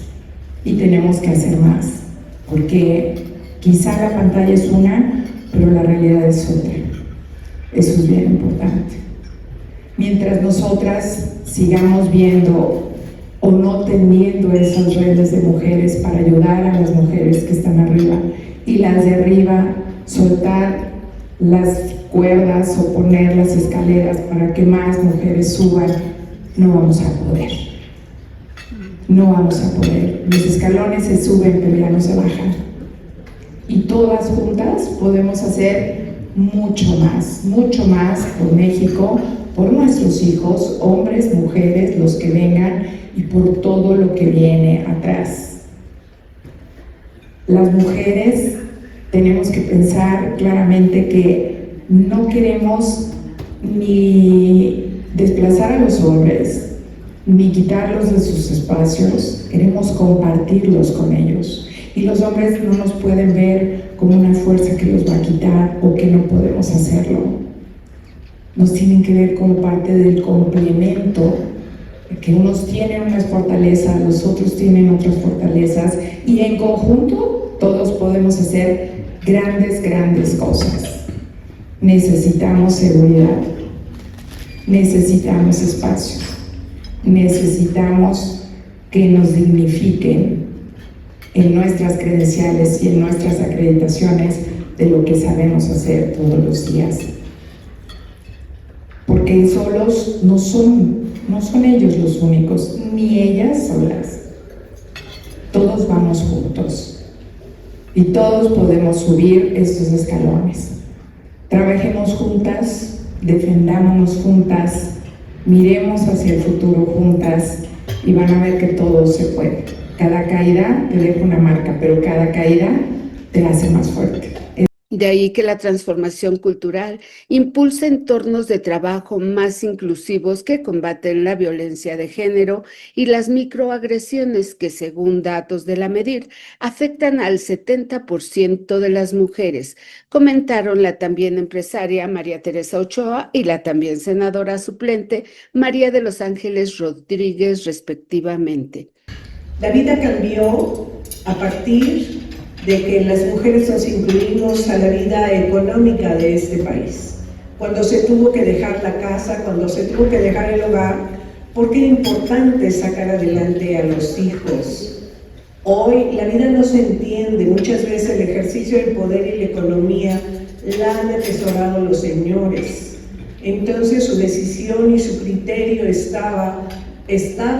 y tenemos que hacer más, porque quizá la pantalla es una, pero la realidad es otra. Eso es bien importante. Mientras nosotras sigamos viendo o no teniendo esas redes de mujeres para ayudar a las mujeres que están arriba y las de arriba soltar las cuerdas o poner las escaleras para que más mujeres suban, no vamos a poder. No vamos a poder. Los escalones se suben, pero ya no se bajan. Y todas juntas podemos hacer mucho más por México, por nuestros hijos, hombres, mujeres, los que vengan y por todo lo que viene atrás. Las mujeres tenemos que pensar claramente que no queremos ni desplazar a los hombres, ni quitarlos de sus espacios, queremos compartirlos con ellos. Y los hombres no nos pueden ver como una fuerza que los va a quitar o que no podemos hacerlo. Nos tienen que ver como parte del complemento, que unos tienen unas fortalezas, los otros tienen otras fortalezas, y en conjunto todos podemos hacer grandes cosas. Necesitamos seguridad, necesitamos espacio, necesitamos que nos dignifiquen en nuestras credenciales y en nuestras acreditaciones de lo que sabemos hacer todos los días. Porque solos no son ellos los únicos, ni ellas solas. Todos vamos juntos y todos podemos subir estos escalones. Trabajemos juntas, defendámonos juntas, miremos hacia el futuro juntas y van a ver que todo se puede. Cada caída te deja una marca, pero cada caída te hace más fuerte. De ahí que la transformación cultural impulse entornos de trabajo más inclusivos que combaten la violencia de género y las microagresiones que, según datos de la Medir, afectan al 70% de las mujeres, comentaron la también empresaria María Teresa Ochoa y la también senadora suplente María de los Ángeles Rodríguez, respectivamente. La vida cambió a partir de que las mujeres nos incluimos a la vida económica de este país. Cuando se tuvo que dejar la casa, cuando se tuvo que dejar el hogar, porque era importante sacar adelante a los hijos. Hoy la vida no se entiende, muchas veces el ejercicio del poder y la economía la han atesorado los señores. Entonces su decisión y su criterio está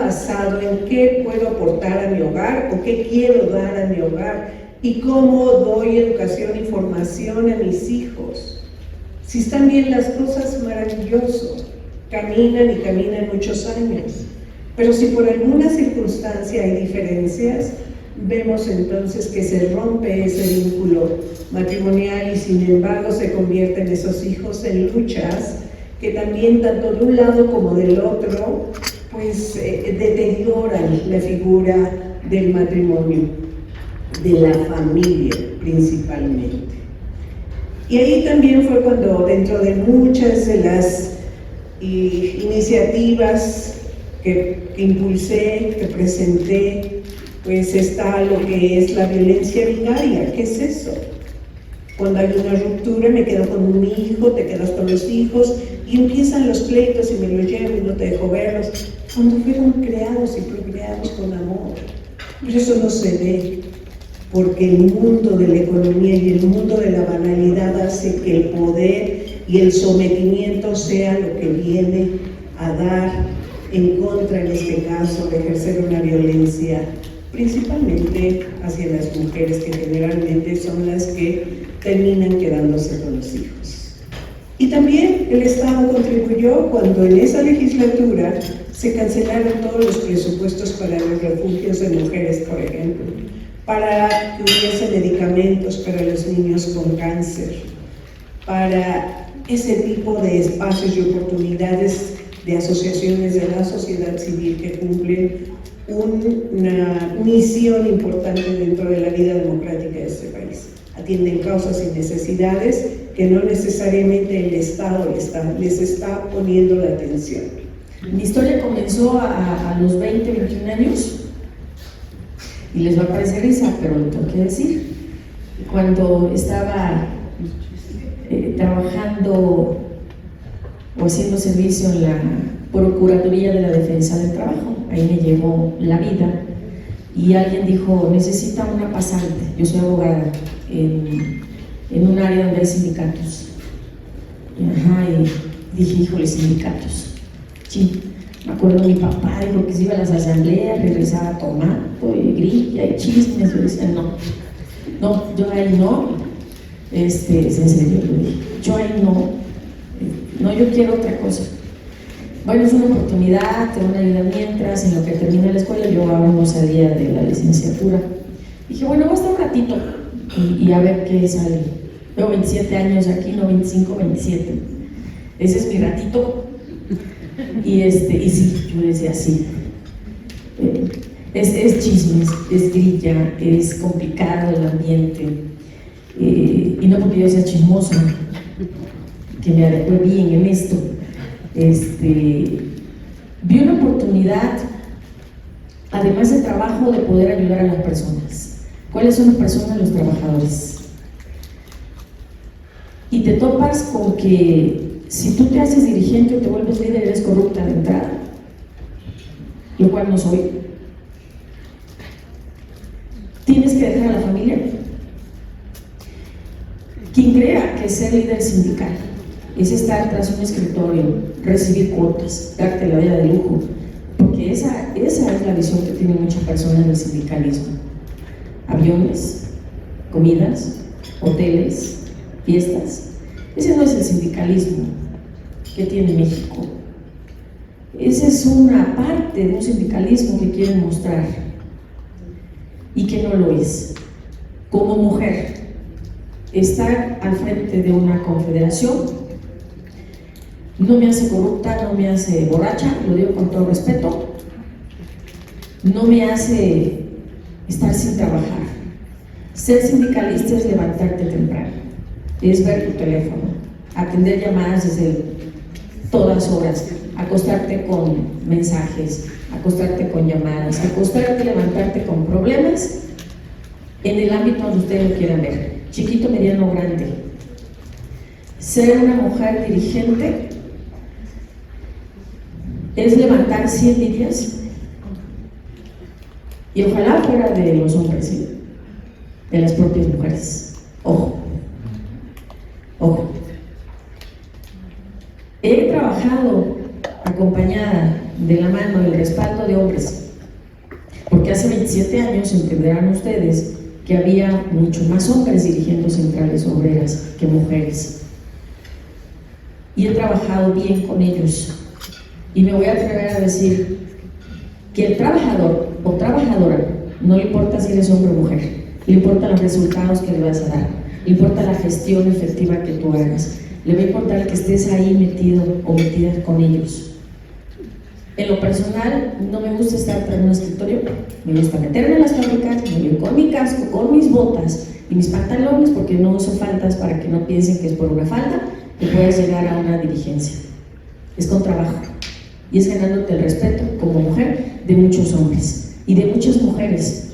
basado en qué puedo aportar a mi hogar o qué quiero dar a mi hogar y cómo doy educación y formación a mis hijos. Si están bien las cosas, maravilloso, caminan y caminan muchos años, pero si por alguna circunstancia hay diferencias, vemos entonces que se rompe ese vínculo matrimonial y sin embargo se convierten esos hijos en luchas que también tanto de un lado como del otro pues deterioran la figura del matrimonio, de la familia principalmente. Y ahí también fue cuando dentro de muchas de las iniciativas que impulsé, que presenté, pues está lo que es la violencia vicaria. ¿Qué es eso? Cuando hay una ruptura, me quedo con un hijo, te quedas con los hijos y empiezan los pleitos y me los llevo y no te dejo verlos, cuando fueron creados y procreados con amor. Pero eso no se ve, porque el mundo de la economía y el mundo de la banalidad hace que el poder y el sometimiento sea lo que viene a dar en contra, en este caso, de ejercer una violencia, principalmente hacia las mujeres, que generalmente son las que terminan quedándose con los hijos. Y también el Estado contribuyó cuando en esa legislatura se cancelaron todos los presupuestos para los refugios de mujeres, por ejemplo, para que hubiese medicamentos para los niños con cáncer, para ese tipo de espacios y oportunidades de asociaciones de la sociedad civil que cumplen una misión importante dentro de la vida democrática de este país. Atienden causas y necesidades que no necesariamente el Estado les está poniendo la atención. Mi historia comenzó a los 20, 21 años. Y les va a parecer risa, pero lo tengo que decir. Cuando estaba trabajando o haciendo servicio en la Procuraduría de la Defensa del Trabajo, ahí me llegó la vida y alguien dijo, necesita una pasante, yo soy abogada, en un área donde hay sindicatos, Y dije, híjole, sindicatos. Sí, me acuerdo mi papá dijo que se iba a las asambleas, regresaba tomando y grilla y chismes. Yo decía, no, yo ahí no. Es en serio, yo ahí no, yo quiero otra cosa. Bueno, es una oportunidad, te van a ayudar mientras, en lo que termina la escuela. Yo aún no salía de la licenciatura. Dije, bueno, voy a estar un ratito y a ver qué sale. Tengo 27 años aquí, no 25, 27. Ese es mi ratito. Y sí, yo decía, sí. Es chismes, es grilla, es complicado el ambiente. Y no porque yo sea chismosa, que me adecué bien en esto. Vi una oportunidad, además de trabajo, de poder ayudar a las personas. ¿Cuáles son las personas? Los trabajadores. Y te topas con que si tú te haces dirigente o te vuelves líder, eres corrupta de entrada, lo cual no soy. Tienes que dejar a la familia. Quien crea que ser líder sindical es estar tras un escritorio, recibir cuotas, darte la vida de lujo, porque esa es la visión que tienen muchas personas del sindicalismo. Aviones, comidas, hoteles, fiestas. Ese no es el sindicalismo que tiene México. Esa es una parte de un sindicalismo que quieren mostrar y que no lo es. Como mujer, estar al frente de una confederación no me hace corrupta, no me hace borracha, lo digo con todo respeto, no me hace estar sin trabajar. Ser sindicalista es levantarte temprano, es ver tu teléfono, atender llamadas desde todas horas, acostarte con mensajes, acostarte con llamadas, acostarte, levantarte con problemas en el ámbito donde ustedes lo quieran ver, chiquito, mediano, grande. Ser una mujer dirigente es levantar 100 lidias y ojalá fuera de los hombres, ¿sí? De las propias mujeres. Ojo. He trabajado acompañada de la mano del respaldo de hombres, porque hace 27 años entenderán ustedes que había mucho más hombres dirigiendo centrales obreras que mujeres. Y he trabajado bien con ellos. Y me voy a atrever a decir que el trabajador o trabajadora no le importa si eres hombre o mujer, le importan los resultados que le vas a dar, le importa la gestión efectiva que tú hagas, le va a importar que estés ahí metido o metida con ellos. En lo personal, no me gusta estar tras un escritorio, me gusta meterme en las fábricas, me voy con mi casco, con mis botas y mis pantalones, porque no uso faldas para que no piensen que es por una falda que puedas llegar a una dirigencia. Es con trabajo. Y es ganándote el respeto como mujer de muchos hombres y de muchas mujeres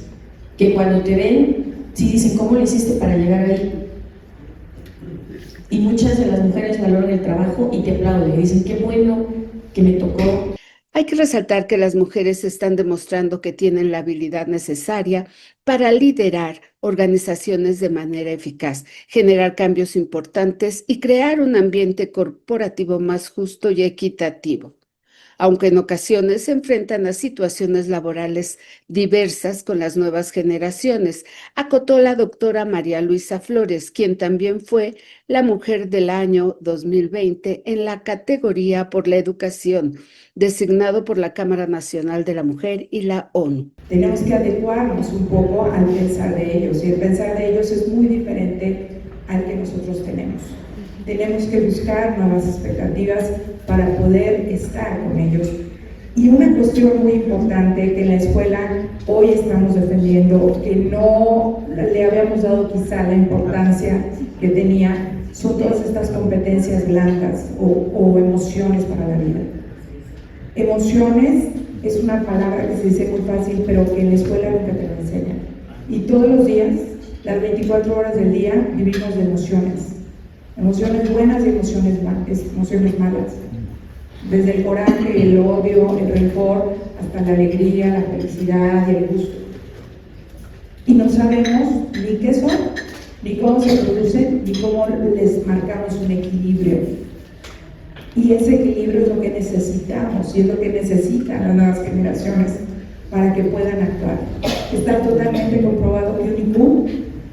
que cuando te ven, sí dicen, ¿cómo le hiciste para llegar ahí? Y muchas de las mujeres valoran el trabajo y te aplauden, dicen, qué bueno que me tocó. Hay que resaltar que las mujeres están demostrando que tienen la habilidad necesaria para liderar organizaciones de manera eficaz, generar cambios importantes y crear un ambiente corporativo más justo y equitativo. Aunque en ocasiones se enfrentan a situaciones laborales diversas con las nuevas generaciones, acotó la doctora María Luisa Flores, quien también fue la Mujer del Año 2020 en la categoría por la educación, designado por la Cámara Nacional de la Mujer y la ONU. Tenemos que adecuarnos un poco al pensar de ellos, y el pensar de ellos es muy diferente al que nosotros tenemos. Tenemos que buscar nuevas expectativas para poder estar con ellos. Y una cuestión muy importante que en la escuela hoy estamos defendiendo, que no le habíamos dado quizá la importancia que tenía, son todas estas competencias blandas o emociones para la vida. Emociones es una palabra que se dice muy fácil, pero que en la escuela nunca te la enseñan. Y todos los días, las 24 horas del día, vivimos de emociones. Emociones buenas y emociones malas. Desde el coraje, el odio, el rencor, hasta la alegría, la felicidad y el gusto. Y no sabemos ni qué son, ni cómo se producen, ni cómo les marcamos un equilibrio. Y ese equilibrio es lo que necesitamos y es lo que necesitan las nuevas generaciones para que puedan actuar. Está totalmente comprobado que un IQ,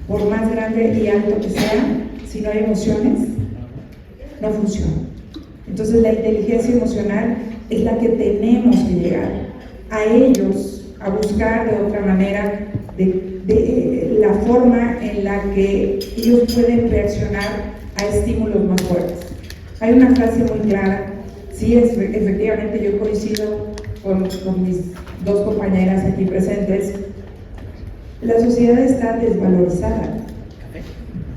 por más grande y alto que sea, si no hay emociones, no funciona. Entonces la inteligencia emocional es la que tenemos que llegar a ellos, a buscar de otra manera de la forma en la que ellos pueden reaccionar a estímulos más fuertes. Hay una frase muy clara, sí, efectivamente yo coincido con mis dos compañeras aquí presentes, la sociedad está desvalorizada.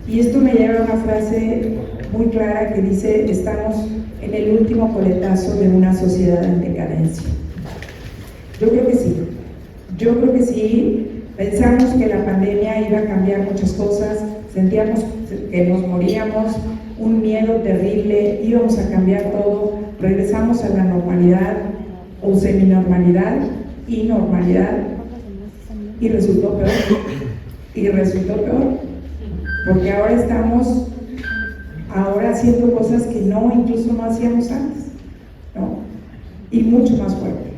Y esto me lleva a una frase muy clara que dice, estamos en el último coletazo de una sociedad en decadencia. Yo creo que sí, pensamos que la pandemia iba a cambiar muchas cosas, sentíamos que nos moríamos, un miedo terrible, íbamos a cambiar todo, regresamos a la normalidad o seminormalidad y normalidad y resultó peor, porque ahora estamos haciendo cosas que incluso no hacíamos antes, ¿no? Y mucho más fuerte.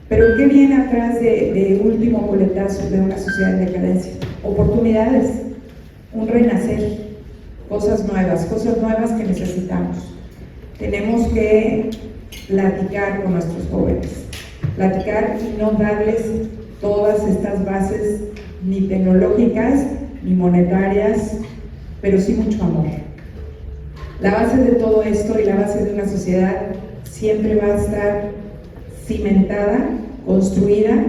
Pero ¿qué viene atrás de último coletazo de una sociedad en decadencia? Oportunidades, un renacer, cosas nuevas que necesitamos. Tenemos que platicar con nuestros jóvenes, platicar y no darles todas estas bases ni tecnológicas ni monetarias, pero sí mucho amor. La base de todo esto y la base de una sociedad siempre va a estar cimentada, construida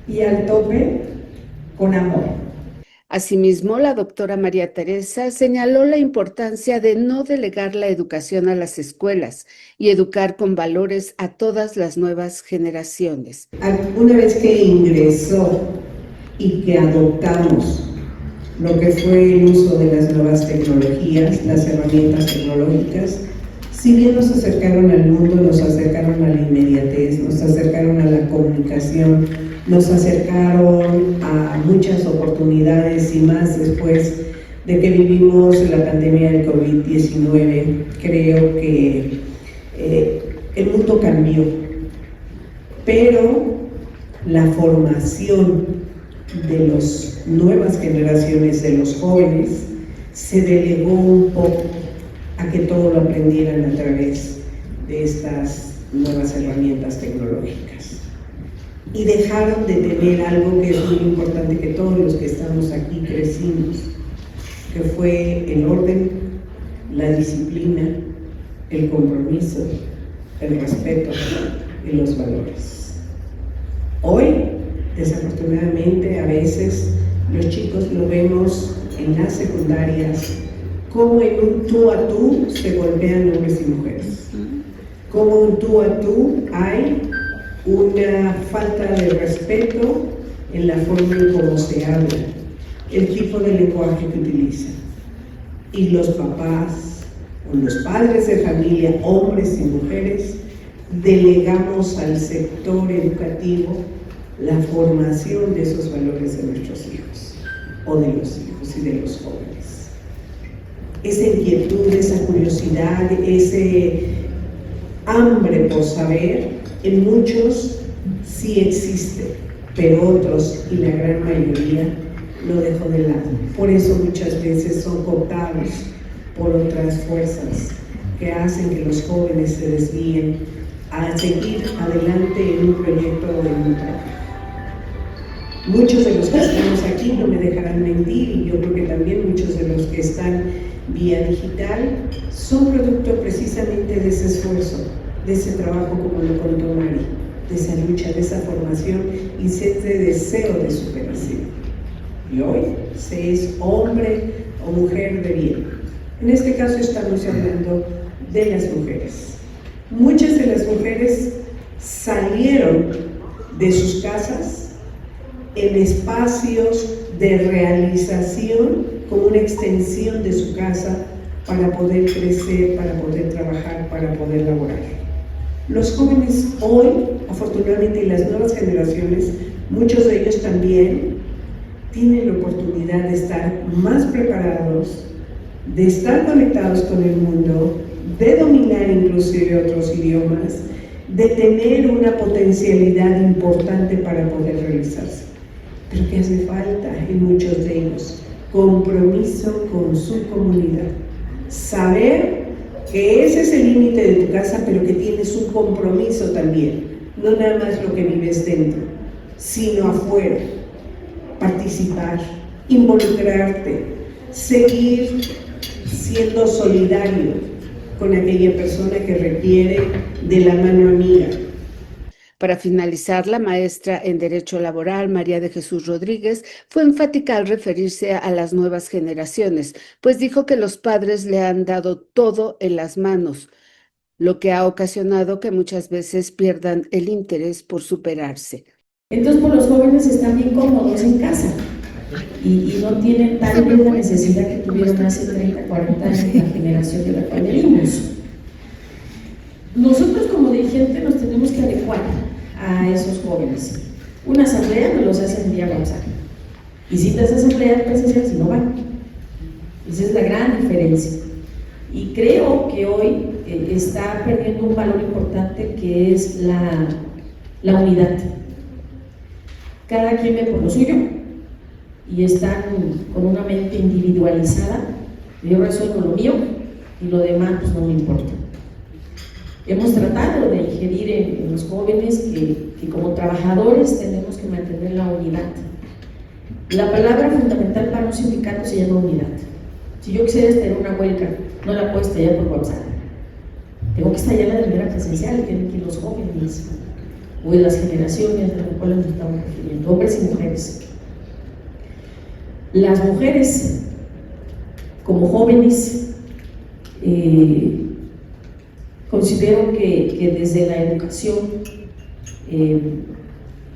y al tope con amor. Asimismo, la doctora María Teresa señaló la importancia de no delegar la educación a las escuelas y educar con valores a todas las nuevas generaciones. Una vez que ingresó y que adoptamos lo que fue el uso de las nuevas tecnologías, las herramientas tecnológicas, si bien nos acercaron al mundo, nos acercaron a la inmediatez, nos acercaron a la comunicación, nos acercaron a muchas oportunidades y más después de que vivimos la pandemia del COVID-19. Creo que el mundo cambió, pero la formación de las nuevas generaciones, de los jóvenes, se delegó un poco a que todo lo aprendieran a través de estas nuevas herramientas tecnológicas. Y dejaron de tener algo que es muy importante, que todos los que estamos aquí crecimos, que fue el orden, la disciplina, el compromiso, el respeto y los valores. Hoy, desafortunadamente, a veces los chicos lo vemos en las secundarias, como en un tú a tú se golpean hombres y mujeres, como en un tú a tú hay una falta de respeto en la forma en cómo se habla, el tipo de lenguaje que utilizan. Y los papás o los padres de familia, hombres y mujeres, delegamos al sector educativo la formación de esos valores de nuestros hijos, o de los hijos y de los jóvenes. Esa inquietud, esa curiosidad, ese hambre por saber, en muchos sí existe, pero otros, y la gran mayoría, lo dejó de lado. Por eso muchas veces son cooptados por otras fuerzas que hacen que los jóvenes se desvíen a seguir adelante en un proyecto o en un trabajo. Muchos de los que estamos aquí no me dejarán mentir, y yo creo que también muchos de los que están vía digital son producto precisamente de ese esfuerzo, de ese trabajo, como lo contó Mari, de esa lucha, de esa formación y ese deseo de superación. Y hoy se es hombre o mujer de bien. En este caso estamos hablando de las mujeres. Muchas de las mujeres salieron de sus casas en espacios de realización como una extensión de su casa para poder crecer, para poder trabajar, para poder laborar. Los jóvenes hoy, afortunadamente, y las nuevas generaciones, muchos de ellos también tienen la oportunidad de estar más preparados, de estar conectados con el mundo de dominar inclusive otros idiomas, de tener una potencialidad importante para poder realizarse. Pero que hace falta en muchos de ellos compromiso con su comunidad, saber que ese es el límite de tu casa, pero que tienes un compromiso también, no nada más lo que vives dentro, sino afuera, participar, involucrarte, seguir siendo solidario con aquella persona que requiere de la mano amiga. Para finalizar, la maestra en Derecho Laboral, María de Jesús Rodríguez, fue enfática al referirse a las nuevas generaciones, pues dijo que los padres le han dado todo en las manos, lo que ha ocasionado que muchas veces pierdan el interés por superarse. Entonces, pues los jóvenes están bien cómodos en casa y no tienen tal vez la necesidad que tuvieron hace 30, 40 años la generación de la cual venimos. Nosotros como dirigentes nos tenemos que adecuar a esos jóvenes. Una asamblea nos los hacen vía WhatsApp. Visitas asambleas presenciales y no van. Esa es la gran diferencia. Y creo que hoy está perdiendo un valor importante que es la unidad. Cada quien ve por lo suyo y están con una mente individualizada. Yo resuelvo lo mío y lo demás pues no me importa. Hemos tratado de ingerir en los jóvenes que como trabajadores tenemos que mantener la unidad. La palabra fundamental para un sindicato se llama unidad. Si yo quisiera estallar una huelga, no la puedo estallar por WhatsApp. Tengo que estallarla de manera presencial, tienen que ir los jóvenes o de las generaciones a las cuales nos estamos refiriendo, hombres y mujeres. Las mujeres, como jóvenes, considero que desde la educación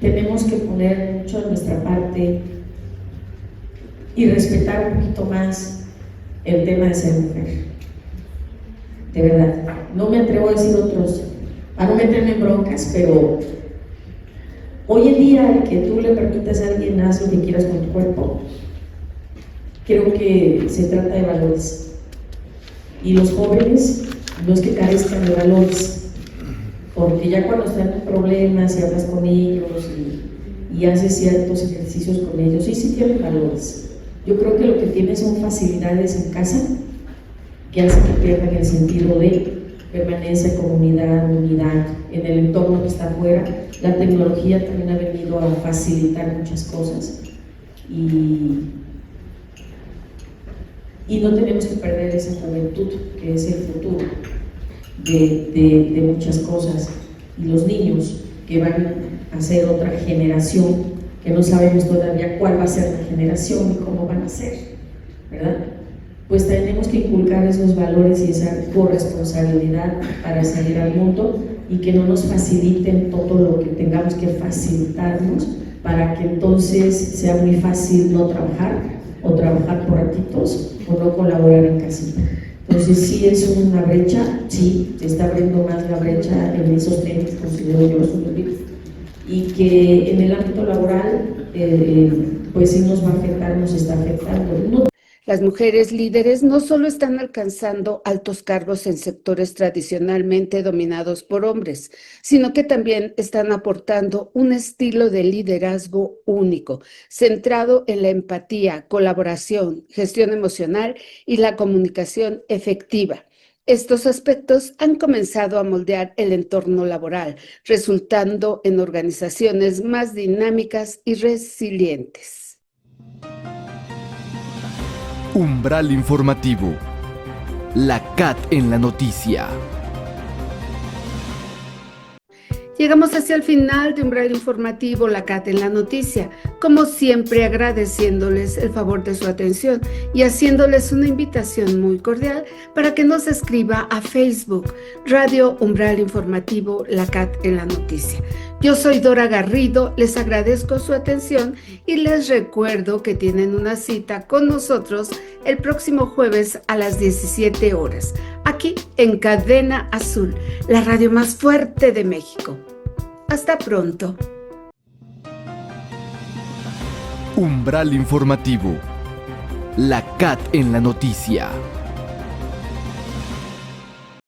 tenemos que poner mucho de nuestra parte y respetar un poquito más el tema de ser mujer. De verdad, no me atrevo a decir otros, a no meterme en broncas, pero hoy en día el que tú le permitas a alguien haz lo que quieras con tu cuerpo, creo que se trata de valores. Y los jóvenes no es que carezcan de valores, porque ya cuando están en problemas y hablas con ellos y haces ciertos ejercicios con ellos, sí tienen valores. Yo creo que lo que tienen son facilidades en casa que hacen que pierdan el sentido de permanencia, comunidad, unidad, en el entorno que está afuera. La tecnología también ha venido a facilitar muchas cosas y no tenemos que perder esa juventud que es el futuro de muchas cosas, y los niños que van a ser otra generación que no sabemos todavía cuál va a ser la generación y cómo van a ser, ¿verdad? Pues tenemos que inculcar esos valores y esa corresponsabilidad para salir al mundo y que no nos faciliten todo lo que tengamos que facilitarnos para que entonces sea muy fácil no trabajar o trabajar por ratitos o no colaborar en casita. Entonces sí es una brecha, sí, se está abriendo más la brecha en esos temas, considero yo, y que en el ámbito laboral pues sí nos va a afectar, nos está afectando. Las mujeres líderes no solo están alcanzando altos cargos en sectores tradicionalmente dominados por hombres, sino que también están aportando un estilo de liderazgo único, centrado en la empatía, colaboración, gestión emocional y la comunicación efectiva. Estos aspectos han comenzado a moldear el entorno laboral, resultando en organizaciones más dinámicas y resilientes. Umbral informativo. La CAT en la noticia. Llegamos hacia el final de Umbral Informativo, la CAT en la noticia, como siempre agradeciéndoles el favor de su atención y haciéndoles una invitación muy cordial para que nos escriba a Facebook, Radio Umbral Informativo, la CAT en la noticia. Yo soy Dora Garrido, les agradezco su atención y les recuerdo que tienen una cita con nosotros el próximo jueves a las 17 horas, aquí en Cadena Azul, la radio más fuerte de México. Hasta pronto. Umbral informativo. La CAT en la noticia.